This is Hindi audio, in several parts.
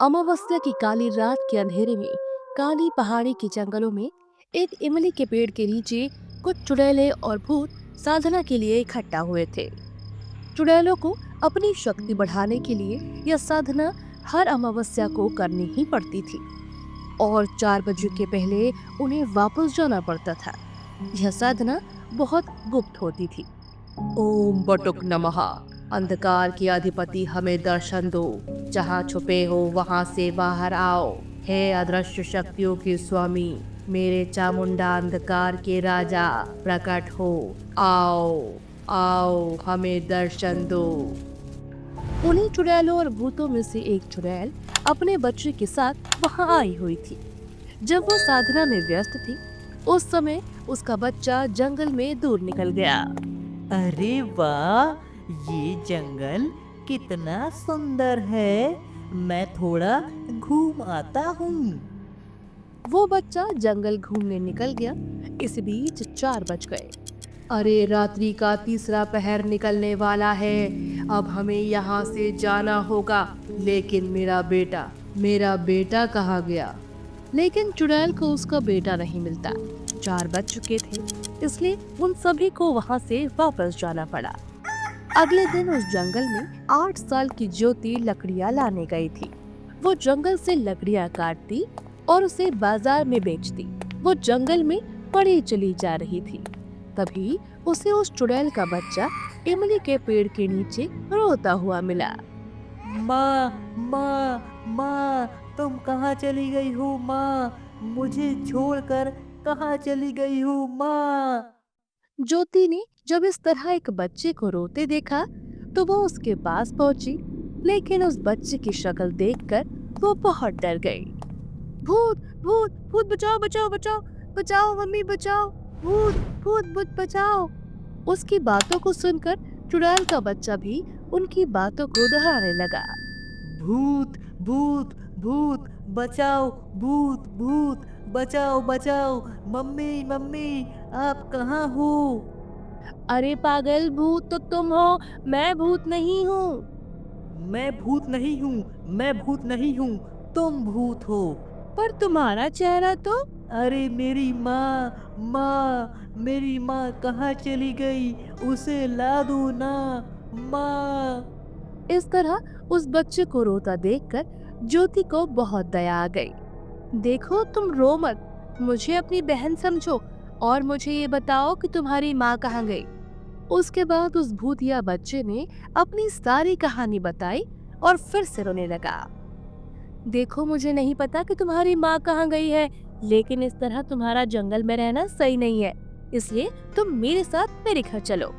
अमावस्या की काली रात के अंधेरे में काली पहाड़ी के जंगलों में एक इमली के पेड़ के नीचे कुछ चुड़ैलें और भूत साधना के लिए इकट्ठा हुए थे। चुड़ैलों को अपनी शक्ति बढ़ाने के लिए यह साधना हर अमावस्या को करनी ही पड़ती थी और 4 बजे के पहले उन्हें वापस जाना पड़ता था। यह साधना बहुत गुप्त होती थी। ओम बटुक नमः। अंधकार के अधिपति हमें दर्शन दो। जहाँ छुपे हो वहाँ से बाहर आओ। हे अदृश्य शक्तियों के स्वामी, मेरे चामुंडा अंधकार के राजा, प्रकट हो। आओ आओ, हमें दर्शन दो। उन्हीं चुड़ैलों और भूतों में से एक चुड़ैल अपने बच्चे के साथ वहाँ आई हुई थी। जब वो साधना में व्यस्त थी, उस समय उसका बच्चा जंगल में दूर निकल गया। अरे वाह, ये जंगल कितना सुंदर है। मैं थोड़ा घूम आता हूँ। वो बच्चा जंगल घूमने निकल गया। इस बीच 4 बज गए। अरे, रात्रि का तीसरा पहर निकलने वाला है। अब हमें यहाँ से जाना होगा। लेकिन मेरा बेटा कहाँ गया? लेकिन चुड़ैल को उसका बेटा नहीं मिलता। 4 बज चुके थे, इसलिए उन सभी को वहाँ से वापस जाना पड़ा। अगले दिन उस जंगल में 8 साल की ज्योति लकड़ियाँ लाने गई थी। वो जंगल से लकड़ियाँ काटती और उसे बाजार में बेचती। वो जंगल में पड़ी चली जा रही थी। तभी उसे उस चुड़ैल का बच्चा इमली के पेड़ के नीचे रोता हुआ मिला। माँ माँ माँ, तुम कहाँ चली गई हो माँ? मुझे छोड़कर कहाँ चली गई हो माँ? ज्योति ने जब इस तरह एक बच्चे को रोते देखा तो वो उसके पास पहुंची, लेकिन उस बच्चे की शक्ल देखकर वो बहुत डर गई। भूत भूत भूत, बचाओ बचाओ बचाओ बचाओ, मम्मी बचाओ। भूत भूत भूत, बचाओ। उसकी बातों को सुनकर चुड़ैल का बच्चा भी उनकी बातों को दोहराने लगा। भूत भूत भूत, बचाओ। भूत भूत, बचाओ बचाओ। मम्मी मम्मी, आप कहाँ हो? अरे पागल, भूत तो तुम हो, मैं भूत नहीं हूँ। मैं भूत नहीं हूँ, मैं भूत नहीं हूँ, तुम भूत हो। पर तुम्हारा चेहरा तो। अरे मेरी माँ, माँ, मेरी माँ कहाँ चली गई? उसे ला दो ना माँ। इस तरह उस बच्चे को रोता देखकर ज्योति को बहुत दया आ गई। देखो, तुम रो मत, मुझे अपनी बहन समझो और मुझे ये बताओ कि तुम्हारी माँ कहाँ गई। उसके बाद उस भूतिया बच्चे ने अपनी सारी कहानी बताई और फिर से रोने लगा। देखो, मुझे नहीं पता कि तुम्हारी माँ कहाँ गई है, लेकिन इस तरह तुम्हारा जंगल में रहना सही नहीं है, इसलिए तुम मेरे साथ मेरे घर चलो।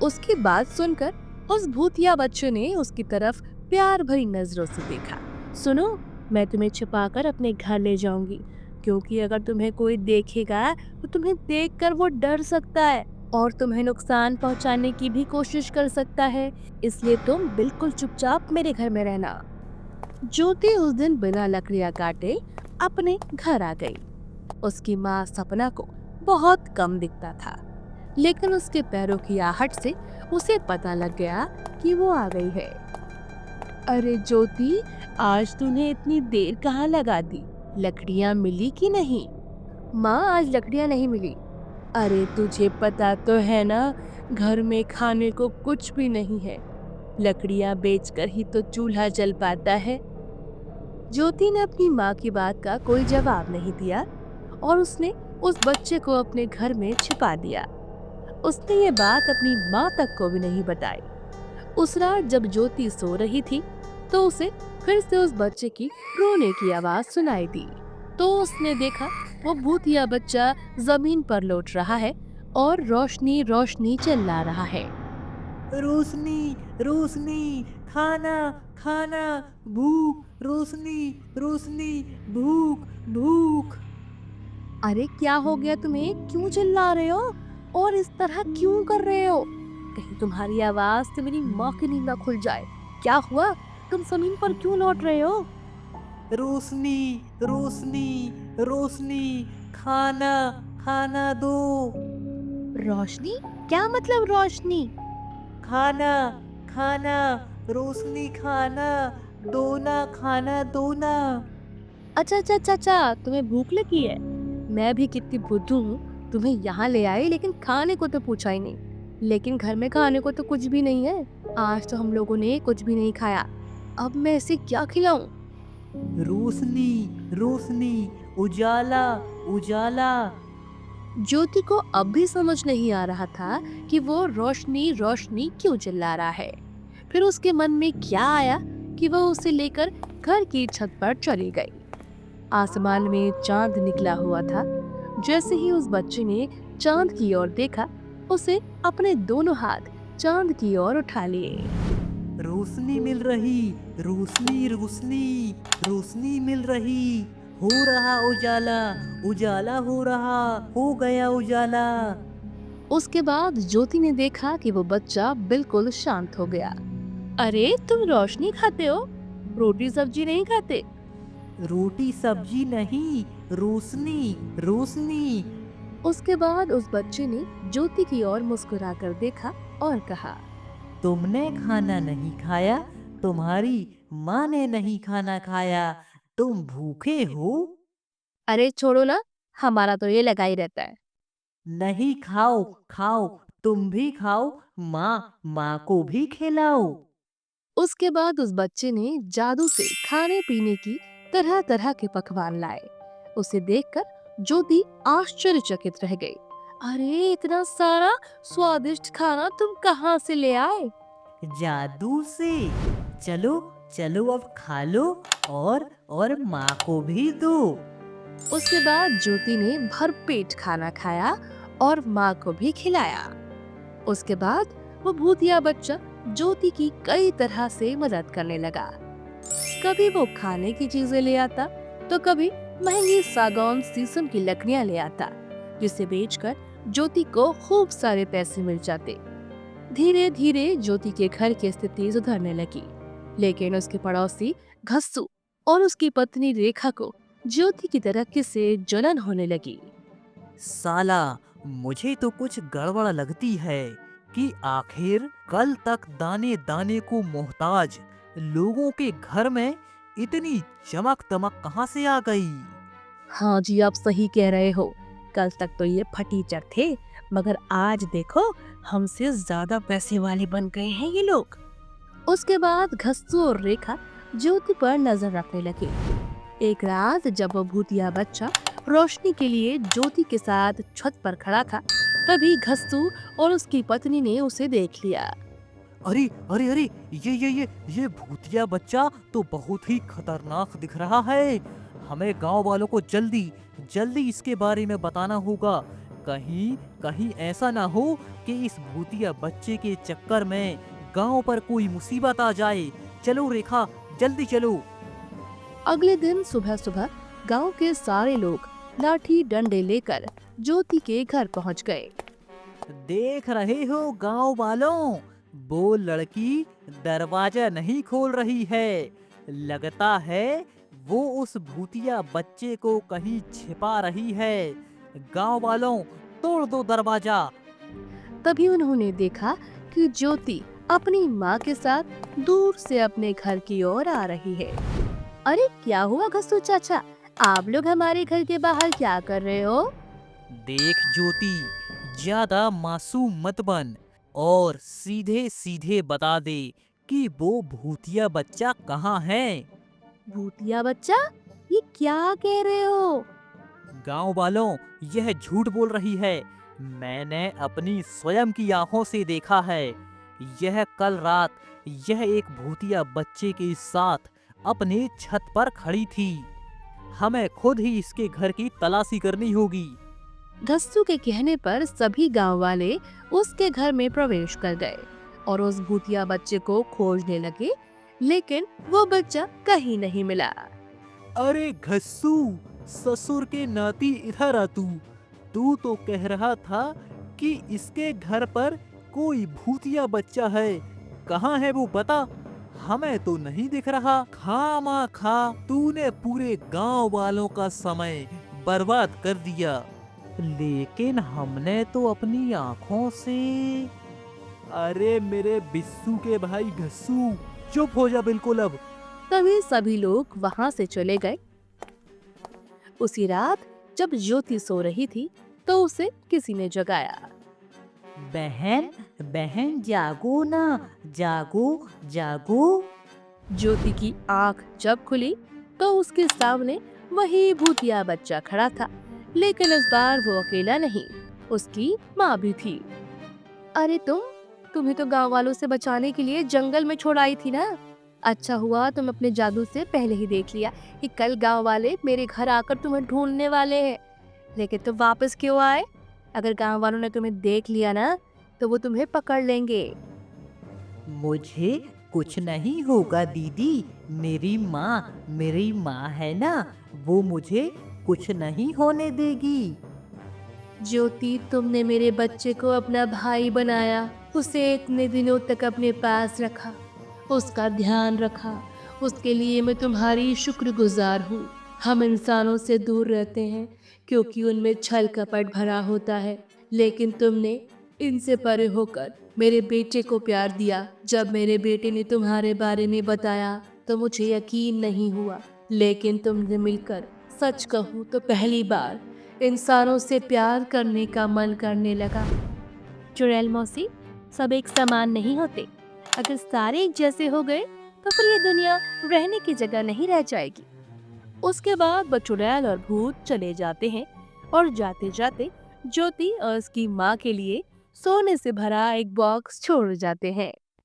उसकी बात सुनकर उस भूतिया बच्चे ने उसकी तरफ प्यार भरी नजरों से देखा। सुनो, मैं तुम्हें छिपाकर अपने घर ले जाऊंगी, क्योंकि अगर तुम्हें कोई देखेगा तो तुम्हें देखकर वो डर सकता है और तुम्हें नुकसान पहुंचाने की भी कोशिश कर सकता है, इसलिए तुम बिल्कुल चुपचाप मेरे घर में रहना। ज्योति उस दिन बिना लकड़ियां काटे अपने घर आ गई। उसकी माँ सपना को बहुत कम दिखता था, लेकिन उसके पैरों की आहट से उसे पता लग गया कि वो आ गई है। अरे ज्योति, आज तूने इतनी देर कहाँ लगा दी? लकड़ियाँ मिली कि नहीं? माँ, आज लकड़ियाँ नहीं मिली। अरे तुझे पता तो है ना, घर में खाने को कुछ भी नहीं है। लकड़ियाँ बेचकर ही तो चूल्हा जल पाता है। ज्योति ने अपनी माँ की बात का कोई जवाब नहीं दिया और उसने उस बच्चे को अपने घर में छिपा दिया। उसने ये बात अपनी माँ तक को भी नहीं बताई। उस रात जब ज्योति सो रही थी तो उसे फिर से उस बच्चे की रोने की आवाज सुनाई दी। तो उसने देखा वो भूतिया बच्चा जमीन पर लौट रहा है और रोशनी रोशनी चिल्ला रहा है। रोशनी, रोशनी, खाना, खाना, भूख, रोशनी, रोशनी, भूख, भूख। अरे क्या हो गया तुम्हें? क्यों चिल्ला रहे हो और इस तरह क्यों कर रहे हो? कहीं तुम्हारी आवाज से मेरी माँ की नींद ना खुल जाए। क्या हुआ? तुम जमीन पर क्यों लौट रहे हो? रोशनी, रोशनी, रोशनी, खाना, खाना दो। रोशनी? क्या मतलब रोशनी? खाना, खाना, रोशनी, खाना, दो ना, खाना दो ना। अच्छा अच्छा अच्छा अच्छा, तुम्हें भूख लगी है? मैं भी कितनी बुद्धू हूँ, तुम्हें यहाँ ले आई लेकिन खाने को तो पूछा ही नहीं। लेकिन घर में खाने को तो कुछ भी नहीं है। आज तो हम लोगों ने कुछ भी नहीं खाया। अब मैं इसे क्या खिलाऊं? रोशनी, रोशनी, उजाला, उजाला। ज्योति को अब भी समझ नहीं आ रहा था कि वो रोशनी रोशनी क्यों चिल्ला रहा है। फिर उसके मन में क्या आया कि वह उसे लेकर घर की छत पर चली गई। आसमान में चांद निकला हुआ था। जैसे ही उस बच्चे ने चांद की ओर देखा, उसे अपने दोनों हाथ चांद की ओर उठा लिए। रोशनी मिल रही, रोशनी, रोशनी, रोशनी मिल रही। हो रहा उजाला, उजाला हो रहा, हो गया उजाला। उसके बाद ज्योति ने देखा कि वो बच्चा बिल्कुल शांत हो गया। अरे तुम रोशनी खाते हो, रोटी सब्जी नहीं खाते? रोटी सब्जी नहीं, रोशनी, रोशनी। उसके बाद उस बच्चे ने ज्योति की ओर मुस्कुराकर देखा और कहा, तुमने खाना नहीं खाया, तुम्हारी माँ ने नहीं खाना खाया, तुम भूखे हो। अरे छोड़ो ना, हमारा तो ये लगा ही रहता है। नहीं, खाओ, खाओ, तुम भी खाओ, माँ को भी खिलाओ। उसके बाद उस बच्चे ने जादू से खाने पीने की तरह तरह के पकवान लाए। उसे देखकर ज्योति आश्चर्यचकित रह गई। अरे इतना सारा स्वादिष्ट खाना तुम कहाँ से ले आए? जादू से। चलो, चलो अब खा लो, और माँ को भी दो। उसके बाद ज्योति ने भरपेट खाना खाया और माँ को भी खिलाया। उसके बाद वो भूतिया बच्चा ज्योति की कई तरह से मदद करने लगा। कभी वो खाने की चीजें ले आता, तो कभी महंगी सागौन शीशम की लकड़ियां ले आता, जिसे बेचकर ज्योति को खूब सारे पैसे मिल जाते। धीरे धीरे ज्योति के घर की स्थिति सुधरने लगी, लेकिन उसके पड़ोसी घस्सू और उसकी पत्नी रेखा को ज्योति की तरक्की से जलन होने लगी। साला, मुझे तो कुछ गड़बड़ लगती है कि आखिर कल तक दाने दाने को मोहताज लोगों के घर में इतनी चमक दमक कहाँ से आ गई। हाँ जी, आप सही कह रहे हो। कल तक तो ये फटीचर थे, मगर आज देखो हमसे ज्यादा पैसे वाले बन गए हैं ये लोग। उसके बाद घस्सू और रेखा ज्योति पर नजर रखने लगे। एक रात जब वो भूतिया बच्चा रोशनी के लिए ज्योति के साथ छत पर खड़ा था, तभी घस्सू और उसकी पत्नी ने उसे देख लिया। अरे अरे अरे, ये भूतिया बच्चा तो बहुत ही खतरनाक दिख रहा है। हमें गांव वालों को जल्दी जल्दी इसके बारे में बताना होगा। कहीं कहीं ऐसा ना हो कि इस भूतिया बच्चे के चक्कर में गांव पर कोई मुसीबत आ जाए। चलो रेखा, जल्दी चलो। अगले दिन सुबह सुबह गांव के सारे लोग लाठी डंडे लेकर ज्योति के घर पहुंच गए। देख रहे हो गांव वालों, वो लड़की दरवाजा नहीं खोल रही है। लगता है वो उस भूतिया बच्चे को कहीं छिपा रही है। गांव वालों, तोड़ दो दरवाजा। तभी उन्होंने देखा कि ज्योति अपनी माँ के साथ दूर से अपने घर की ओर आ रही है। अरे क्या हुआ घस्सू चाचा, आप लोग हमारे घर के बाहर क्या कर रहे हो? देख ज्योति, ज्यादा मासूम मत बन और सीधे सीधे बता दे कि वो भूतिया बच्चा कहाँ है। भूतिया बच्चा, ये क्या कह रहे हो? गांव वालों, यह झूठ बोल रही है। मैंने अपनी स्वयं की आंखों से देखा है। यह कल रात यह एक भूतिया बच्चे के साथ अपने छत पर खड़ी थी। हमें खुद ही इसके घर की तलाशी करनी होगी। घस्सू के कहने पर सभी गांव वाले उसके घर में प्रवेश कर गए और उस भूतिया बच्चे को खोजने लगे, लेकिन वो बच्चा कहीं नहीं मिला। अरे घस्सू, ससुर के नाती, इधर आ तू। तू तो कह रहा था कि इसके घर पर कोई भूतिया बच्चा है। कहाँ है वो, बता। हमें तो नहीं दिख रहा। खामखा तूने पूरे गांव वालों का समय बर्बाद कर दिया। लेकिन हमने तो अपनी आंखों से। अरे मेरे बिस्सू के भाई घस्सू, चुप हो जा बिल्कुल अब। तभी सभी लोग वहां से चले गए। उसी रात जब ज्योति सो रही थी तो उसे किसी ने जगाया। बहन, बहन जागो ना, जागो, जागो। ज्योति की आंख जब खुली तो उसके सामने वही भूतिया बच्चा खड़ा था, लेकिन इस बार वो अकेला नहीं, उसकी माँ भी थी। अरे तुम्हें तो गांव वालों से बचाने के लिए जंगल में छोड़ आई थी ना। अच्छा हुआ तुम अपने जादू से पहले ही देख लिया कि कल गांव वाले मेरे घर आकर तुम्हें ढूंढने वाले हैं। लेकिन तुम वापस क्यों आए? अगर गांव वालों ने तुम्हें देख लिया ना तो वो तुम्हें पकड़ लेंगे। मुझे कुछ नहीं होगा दीदी, मेरी माँ है ना, वो मुझे कुछ नहीं होने देगी। ज्योति, तुमने मेरे बच्चे को अपना भाई बनाया, उसे इतने दिनों तक अपने पास रखा, उसका ध्यान रखा, उसके लिए मैं तुम्हारी शुक्रगुजार हूँ। हम इंसानों से दूर रहते हैं क्योंकि उनमें छल कपट भरा होता है, लेकिन तुमने इनसे परे होकर मेरे बेटे को प्यार दिया। जब मेरे बेटे ने तुम्हारे बारे में बताया तो मुझे यकीन नहीं हुआ, लेकिन तुमने मिलकर सच कहूँ तो पहली बार इंसानों से प्यार करने का मन करने लगा। चुड़ैल मौसी, सब एक समान नहीं होते। अगर सारे एक जैसे हो गए तो फिर ये दुनिया रहने की जगह नहीं रह जाएगी। उसके बाद वो चुड़ैल और भूत चले जाते हैं और जाते जाते ज्योति और उसकी माँ के लिए सोने से भरा एक बॉक्स छोड़ जाते हैं।